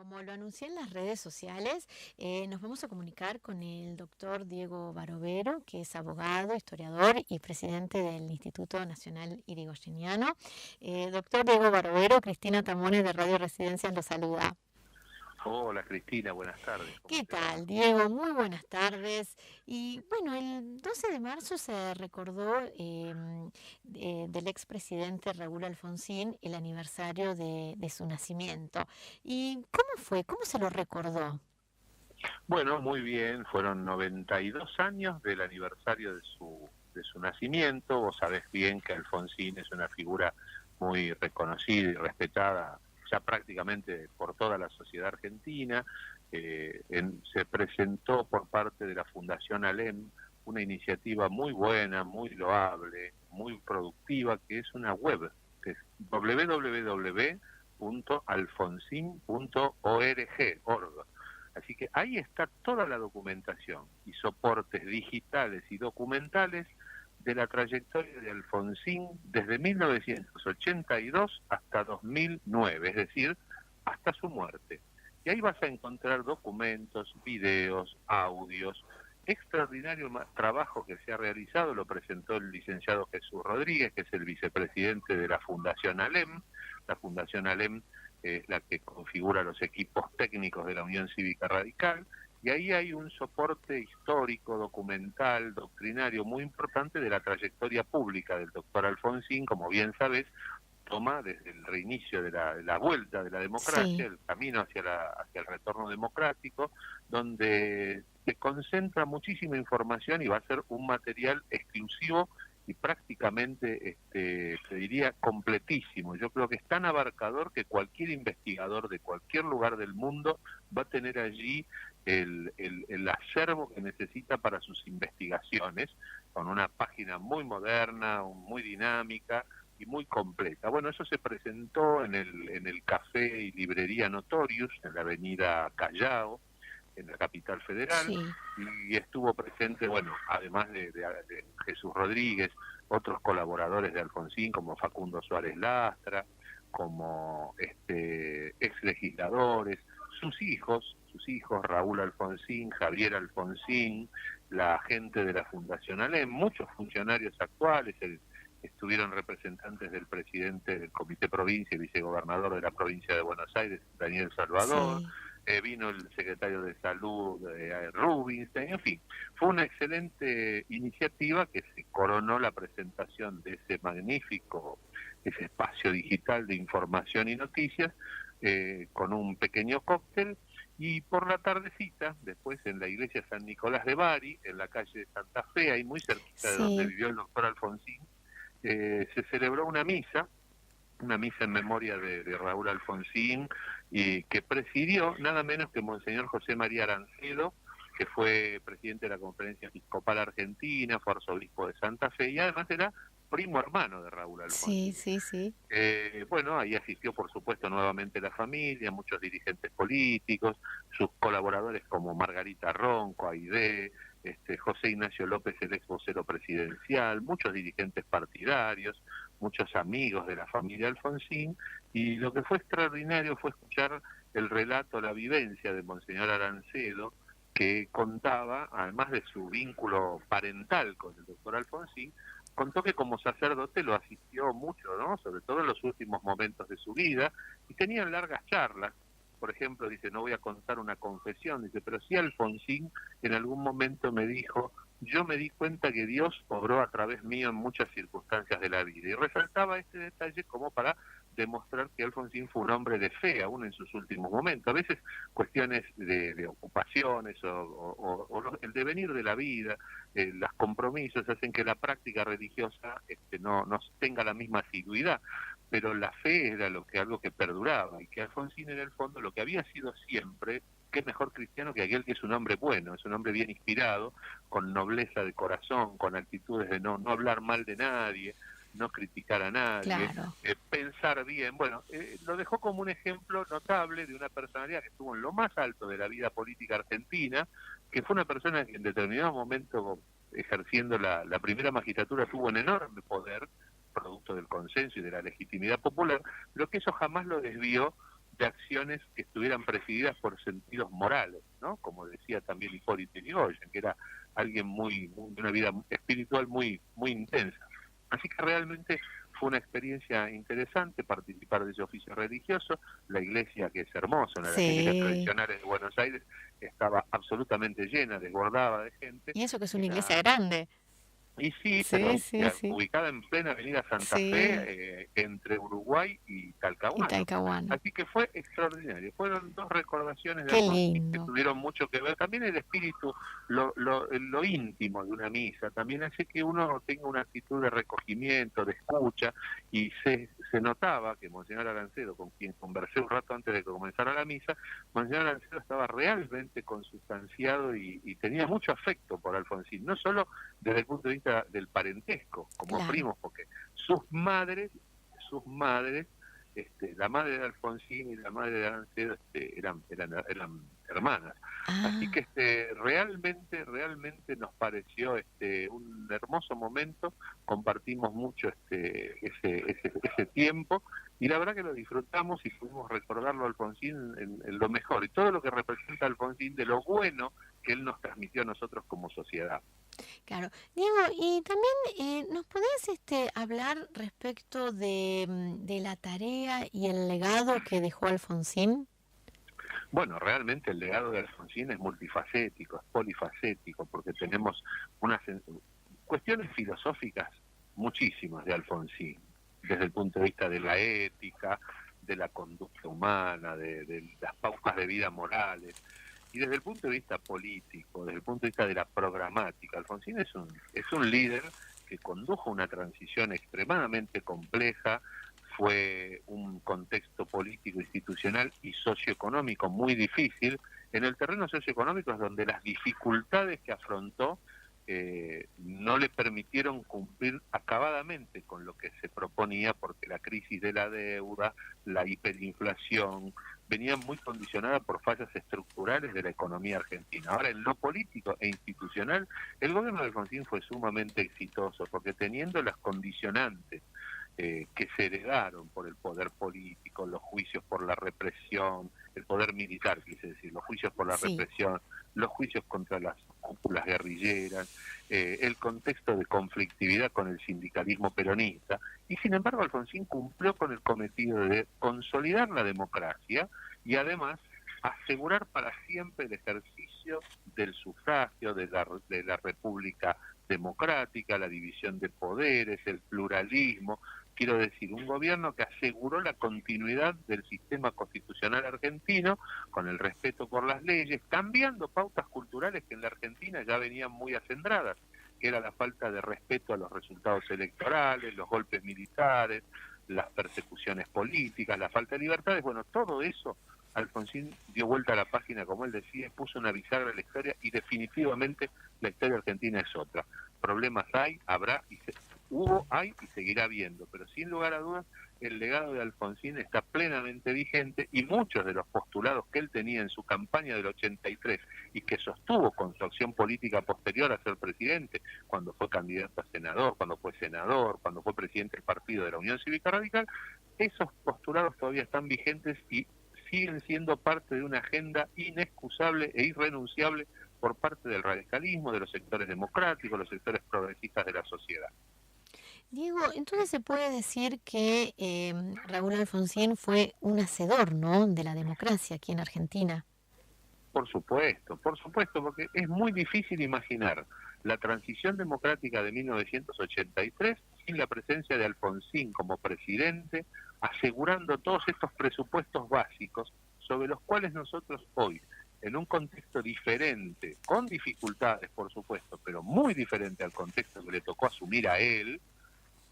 Como lo anuncié en las redes sociales, nos vamos a comunicar con el doctor Diego Barovero, que es abogado, historiador y presidente del Instituto Nacional Irigoyeniano. Doctor Diego Barovero, Cristina Tamones de Radio Residencias lo saluda. Hola Cristina, buenas tardes, ¿cómo ¿Qué te va? tal, Diego? Muy buenas tardes. Y bueno, el 12 de marzo se recordó del expresidente Raúl Alfonsín el aniversario de su nacimiento. ¿Y cómo fue? ¿Cómo se lo recordó? Bueno, muy bien, fueron 92 años del aniversario de su nacimiento. Vos sabés bien que Alfonsín es una figura muy reconocida y respetada ya prácticamente por toda la sociedad argentina. Se presentó por parte de la Fundación ALEM una iniciativa muy buena, muy loable, muy productiva, que es una web, que es www.alfonsin.org. Así que ahí está toda la documentación y soportes digitales y documentales de la trayectoria de Alfonsín desde 1982 hasta 2009, es decir, hasta su muerte. Y ahí vas a encontrar documentos, videos, audios, extraordinario trabajo que se ha realizado, lo presentó el licenciado Jesús Rodríguez, que es el vicepresidente de la Fundación ALEM. La Fundación ALEM es la que configura los equipos técnicos de la Unión Cívica Radical, y ahí hay un soporte histórico, documental, doctrinario muy importante de la trayectoria pública del doctor Alfonsín. Como bien sabes, toma desde el reinicio de la vuelta de la democracia, Sí. el camino hacia el retorno democrático, donde se concentra muchísima información y va a ser un material exclusivo y prácticamente, te diría, completísimo. Yo creo que es tan abarcador que cualquier investigador de cualquier lugar del mundo va a tener allí el acervo que necesita para sus investigaciones, con una página muy moderna, muy dinámica y muy completa. Bueno, eso se presentó en el Café y Librería Notorious, en la avenida Callao, en la capital federal, Sí. y estuvo presente, bueno, además de Jesús Rodríguez, otros colaboradores de Alfonsín, como Facundo Suárez Lastra, como ex legisladores, sus hijos, Raúl Alfonsín, Javier Alfonsín, la gente de la Fundación ALEM, muchos funcionarios actuales, estuvieron representantes del presidente del Comité Provincia y vicegobernador de la provincia de Buenos Aires, Daniel Salvador. Sí. Vino el secretario de Salud, Rubinstein. En fin, fue una excelente iniciativa que se coronó la presentación de ese espacio digital de información y noticias, con un pequeño cóctel, y por la tardecita, después en la iglesia San Nicolás de Bari, en la calle de Santa Fe, ahí muy cerquita de donde Sí. vivió el doctor Alfonsín, se celebró una misa en memoria de Raúl Alfonsín, y que presidió nada menos que Monseñor José María Arancedo, que fue presidente de la Conferencia Episcopal Argentina, fue arzobispo de Santa Fe y además era primo hermano de Raúl Sí, Alfonsín. sí, sí. Bueno, ahí asistió por supuesto nuevamente la familia, muchos dirigentes políticos, sus colaboradores como Margarita Ronco, Aidé, José Ignacio López, el ex vocero presidencial, muchos dirigentes partidarios, muchos amigos de la familia Alfonsín, y lo que fue extraordinario fue escuchar el relato, la vivencia de Monseñor Arancedo, que contaba, además de su vínculo parental con el doctor Alfonsín, contó que como sacerdote lo asistió mucho, ¿no? Sobre todo en los últimos momentos de su vida, y tenían largas charlas. Por ejemplo, dice, no voy a contar una confesión, dice, pero sí Alfonsín en algún momento me dijo, yo me di cuenta que Dios obró a través mío en muchas circunstancias de la vida. Y resaltaba este detalle como para demostrar que Alfonsín fue un hombre de fe, aún en sus últimos momentos. A veces cuestiones de ocupaciones o el devenir de la vida, los compromisos hacen que la práctica religiosa no tenga la misma asiduidad, pero la fe era algo que perduraba, y que Alfonsín en el fondo lo que había sido siempre, qué mejor cristiano que aquel que es un hombre bueno, es un hombre bien inspirado, con nobleza de corazón, con actitudes de no hablar mal de nadie, no criticar a nadie, Claro. pensar bien. Bueno, lo dejó como un ejemplo notable de una personalidad que estuvo en lo más alto de la vida política argentina, que fue una persona que en determinado momento, ejerciendo la primera magistratura, tuvo un enorme poder, producto del consenso y de la legitimidad popular, lo que eso jamás lo desvió de acciones que estuvieran presididas por sentidos morales, ¿no? Como decía también Hipólito Yrigoyen, que era alguien de una vida espiritual muy intensa. Así que realmente fue una experiencia interesante participar de ese oficio religioso. La iglesia, que es hermosa, una de las iglesias tradicionales de Buenos Aires, estaba absolutamente llena, desbordaba de gente. Y eso que es una iglesia grande. Y sí, pero ubicada en plena avenida Santa Fe, entre Uruguay y Talcahuano. Así que fue extraordinario. Fueron dos recordaciones de Alfonsín que tuvieron mucho que ver. También el espíritu, lo íntimo de una misa, también hace que uno tenga una actitud de recogimiento, de escucha, y se notaba que Monseñor Arancedo, con quien conversé un rato antes de que comenzara la misa, Monseñor Arancedo estaba realmente consustanciado y tenía mucho afecto por Alfonsín, no solo desde el punto de vista del parentesco, como primos, porque sus madres, la madre de Alfonsín y la madre de Arancedo eran hermanas. Así que realmente nos pareció un hermoso momento, compartimos mucho ese tiempo, y la verdad que lo disfrutamos y pudimos recordarlo a Alfonsín en lo mejor, y todo lo que representa Alfonsín, de lo bueno que él nos transmitió a nosotros como sociedad. Claro. Diego, y también ¿nos podés hablar respecto de la tarea y el legado que dejó Alfonsín? Bueno, realmente el legado de Alfonsín es multifacético, es polifacético, porque tenemos unas cuestiones filosóficas muchísimas de Alfonsín, desde el punto de vista de la ética, de la conducta humana, de las pautas de vida morales. Y desde el punto de vista político, desde el punto de vista de la programática, Alfonsín es un líder que condujo una transición extremadamente compleja. Fue un contexto político, institucional y socioeconómico muy difícil. En el terreno socioeconómico es donde las dificultades que afrontó no le permitieron cumplir acabadamente con lo que se proponía, porque la crisis de la deuda, la hiperinflación, venían muy condicionadas por fallas estructurales de la economía argentina. Ahora, en lo político e institucional, el gobierno de Alfonsín fue sumamente exitoso, porque teniendo las condicionantes que se heredaron por el poder político, los juicios por la represión, el poder militar, quise decir, los juicios por la represión, los juicios contra las cúpulas guerrilleras, el contexto de conflictividad con el sindicalismo peronista, y sin embargo Alfonsín cumplió con el cometido de consolidar la democracia y además asegurar para siempre el ejercicio del sufragio, de la república democrática, la división de poderes, el pluralismo. Quiero decir, un gobierno que aseguró la continuidad del sistema constitucional argentino con el respeto por las leyes, cambiando pautas culturales que en la Argentina ya venían muy acendradas, que era la falta de respeto a los resultados electorales, los golpes militares, las persecuciones políticas, la falta de libertades. Bueno, todo eso Alfonsín dio vuelta a la página, como él decía, puso una bisagra en la historia, y definitivamente la historia argentina es otra. Problemas hay, habrá, hay y seguirá habiendo, pero sin lugar a dudas el legado de Alfonsín está plenamente vigente, y muchos de los postulados que él tenía en su campaña del 83 y que sostuvo con su acción política posterior a ser presidente, cuando fue candidato a senador, cuando fue senador, cuando fue presidente del partido de la Unión Cívica Radical, esos postulados todavía están vigentes y siguen siendo parte de una agenda inexcusable e irrenunciable por parte del radicalismo, de los sectores democráticos, los sectores progresistas de la sociedad. Diego, entonces se puede decir que Raúl Alfonsín fue un hacedor, ¿no?, de la democracia aquí en Argentina. Por supuesto, porque es muy difícil imaginar la transición democrática de 1983 sin la presencia de Alfonsín como presidente, asegurando todos estos presupuestos básicos sobre los cuales nosotros hoy, en un contexto diferente, con dificultades por supuesto, pero muy diferente al contexto que le tocó asumir a él,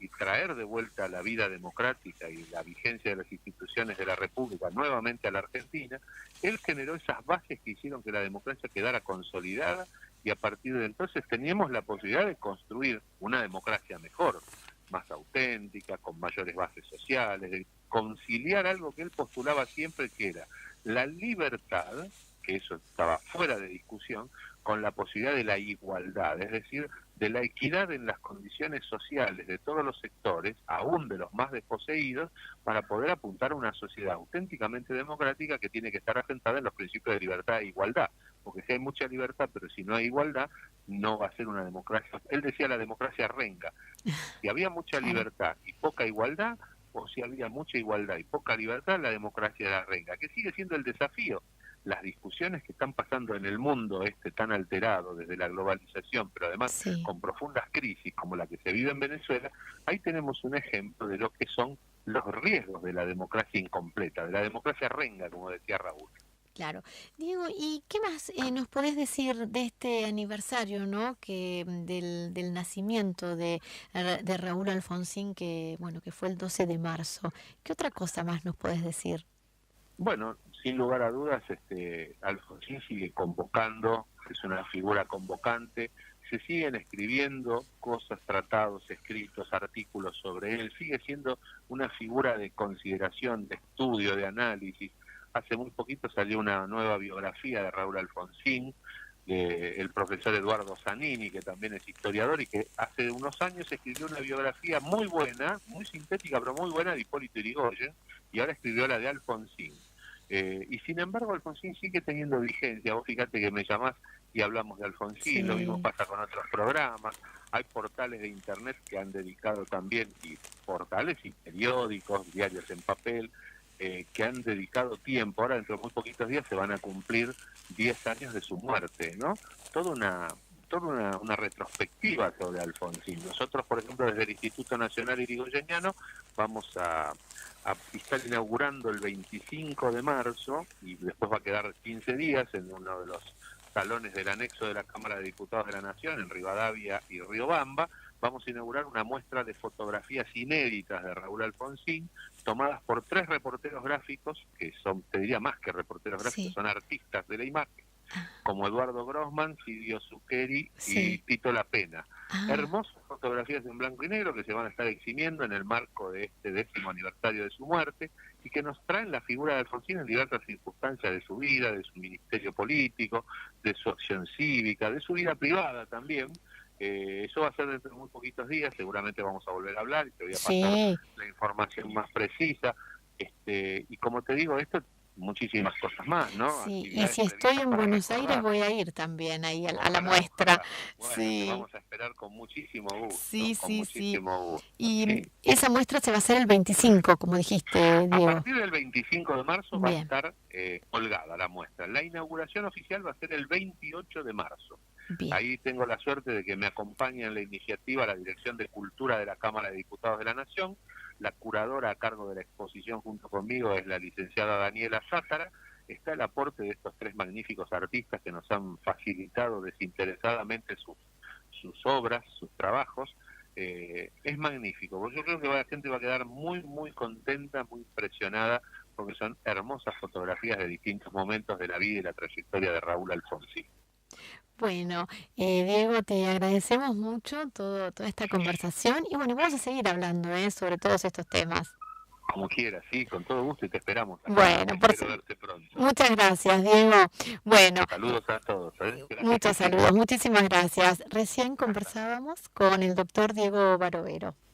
y traer de vuelta la vida democrática y la vigencia de las instituciones de la República nuevamente a la Argentina, él generó esas bases que hicieron que la democracia quedara consolidada, y a partir de entonces teníamos la posibilidad de construir una democracia mejor, más auténtica, con mayores bases sociales, de conciliar algo que él postulaba siempre, que era la libertad, que eso estaba fuera de discusión, con la posibilidad de la igualdad, es decir, de la equidad en las condiciones sociales de todos los sectores, aún de los más desposeídos, para poder apuntar a una sociedad auténticamente democrática que tiene que estar asentada en los principios de libertad e igualdad. Porque si hay mucha libertad, pero si no hay igualdad, no va a ser una democracia. Él decía la democracia renga. Si había mucha libertad y poca igualdad, o si había mucha igualdad y poca libertad, la democracia era renga, que sigue siendo el desafío. Las discusiones que están pasando en el mundo tan alterado desde la globalización, pero además con profundas crisis como la que se vive en Venezuela, ahí tenemos un ejemplo de lo que son los riesgos de la democracia incompleta, de la democracia renga, como decía Raúl. Claro. Diego, ¿y qué más nos podés decir de este aniversario, ¿no? Que del nacimiento de Raúl Alfonsín, que fue el 12 de marzo? ¿Qué otra cosa más nos podés decir? Bueno, sin lugar a dudas, Alfonsín sigue convocando, es una figura convocante, se siguen escribiendo cosas, tratados, escritos, artículos sobre él, sigue siendo una figura de consideración, de estudio, de análisis. Hace muy poquito salió una nueva biografía de Raúl Alfonsín, el profesor Eduardo Zanini, que también es historiador y que hace unos años escribió una biografía muy buena, muy sintética, pero muy buena de Hipólito Yrigoyen, y ahora escribió la de Alfonsín. Y sin embargo Alfonsín sigue teniendo vigencia. Vos fíjate que me llamás y hablamos de Alfonsín, lo mismo pasa con otros programas. Hay portales de internet que han dedicado también, y portales y periódicos, diarios en papel, que han dedicado tiempo. Ahora dentro de muy poquitos días se van a cumplir 10 años de su muerte, ¿no? Toda una retrospectiva sobre Alfonsín. Nosotros, por ejemplo, desde el Instituto Nacional Irigoyeniano vamos a estar inaugurando el 25 de marzo, y después va a quedar 15 días en uno de los salones del anexo de la Cámara de Diputados de la Nación, en Rivadavia y Riobamba. Vamos a inaugurar una muestra de fotografías inéditas de Raúl Alfonsín, tomadas por 3 reporteros gráficos, que son, te diría más que reporteros gráficos, son artistas de la imagen, como Eduardo Grossman, Silvio Zucchelli y Tito Lapena. Hermosas fotografías en blanco y negro que se van a estar exhibiendo en el marco de este 10º aniversario de su muerte, y que nos traen la figura de Alfonsín en diversas circunstancias de su vida, de su ministerio político, de su acción cívica, de su vida privada también. Eso va a ser dentro de muy poquitos días, seguramente vamos a volver a hablar y te voy a pasar la información más precisa. Y como te digo, esto, muchísimas cosas más, ¿no? Sí, y si estoy en Buenos Aires voy a ir también ahí a la muestra. Bueno, te vamos a esperar con muchísimo gusto. Sí. Gusto. Y esa muestra se va a hacer el 25, como dijiste, Diego. A partir del 25 de marzo va a estar colgada la muestra. La inauguración oficial va a ser el 28 de marzo. Bien. Ahí tengo la suerte de que me acompaña en la iniciativa la Dirección de Cultura de la Cámara de Diputados de la Nación. La curadora a cargo de la exposición junto conmigo es la licenciada Daniela Zátara. Está el aporte de estos 3 magníficos artistas que nos han facilitado desinteresadamente sus obras, sus trabajos. Es magnífico. Yo creo que la gente va a quedar muy, muy contenta, muy impresionada, porque son hermosas fotografías de distintos momentos de la vida y la trayectoria de Raúl Alfonsín. Bueno, Diego, te agradecemos mucho toda esta conversación y vamos a seguir hablando sobre todos estos temas. Como quieras, sí, con todo gusto, y te esperamos. Bueno, espero verte pronto. Muchas gracias, Diego. Bueno, saludos a todos. Muchos saludos, muchísimas gracias. Recién conversábamos con el doctor Diego Barovero.